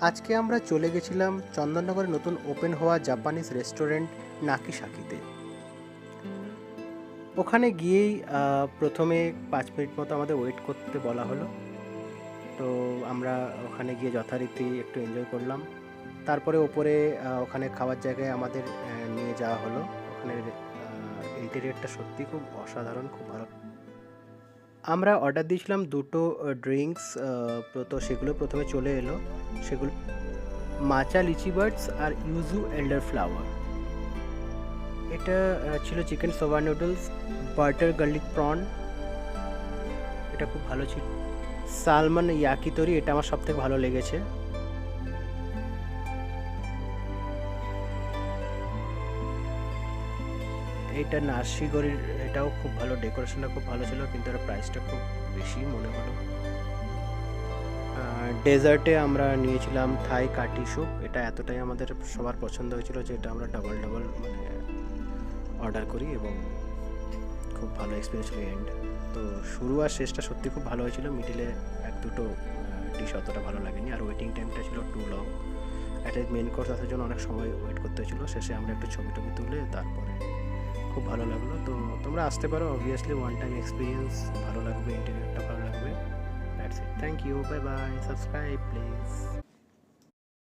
আজকে আমরা চলে গেছিলাম চন্দননগরে নতুন ওপেন হওয়া জাপানিজ রেস্টুরেন্ট নাকিসাকিতে। ওখানে গিয়েই প্রথমে 5 মিনিট মতো আমাদের ওয়েট করতে বলা হলো। তো আমরা ওখানে গিয়ে যথারীতি একটু এনজয় করলাম। তারপরে ওপরে ওখানে খাওয়ার জায়গায় আমাদের নিয়ে যাওয়া হলো। ওখানে ইন্টেরিয়রটা সত্যি খুব অসাধারণ, খুব ভালো। আমরা অর্ডার দিয়েছিলাম দুটো ড্রিঙ্কস, তো সেগুলো প্রথমে চলে এলো। সেগুলো মাচা লিচি বার্ডস আর ইউজু এল্ডার ফ্লাওয়ার। এটা ছিল chicken soba noodles, butter garlic prawn, এটা খুব ভালো ছিল। সালমন ইয়াকিতরি, এটা আমার সবথেকে ভালো লেগেছে। এইটা নাশিগরির, এটাও খুব ভালো, ডেকোরেশনটা খুব ভালো ছিল, কিন্তু এর প্রাইসটা খুব বেশি মনে হলো। ডেজার্টে আমরা নিয়েছিলাম থাই কাটি স্যুপ। এটা এতটাই আমাদের সবার পছন্দ হয়েছিল যে এটা আমরা ডাবল মানে অর্ডার করি, এবং খুব ভালো এক্সপিরিয়েন্স ছিল এন্ড। তো শুরু আর শেষটা সত্যি খুব ভালো হয়েছিল। মিডিলে এক দুটো ডিশ অতটা ভালো লাগেনি, আর ওয়েটিং টাইমটা ছিল টু লং। একটা মেন কোর্স আসার জন্য অনেক সময় ওয়েট করতে হয়েছিলো। শেষে আমরা একটু ছবি টবি তুলে তারপরে খুব ভালো লাগলো। তো তোমরা আসতে পারো, অবভিয়াসলি ওয়ান টাইম এক্সপিরিয়েন্স, ভালো লাগবে, ইন্টেরিয়রটা ভালো লাগবে। That's it, thank you, bye bye, subscribe please.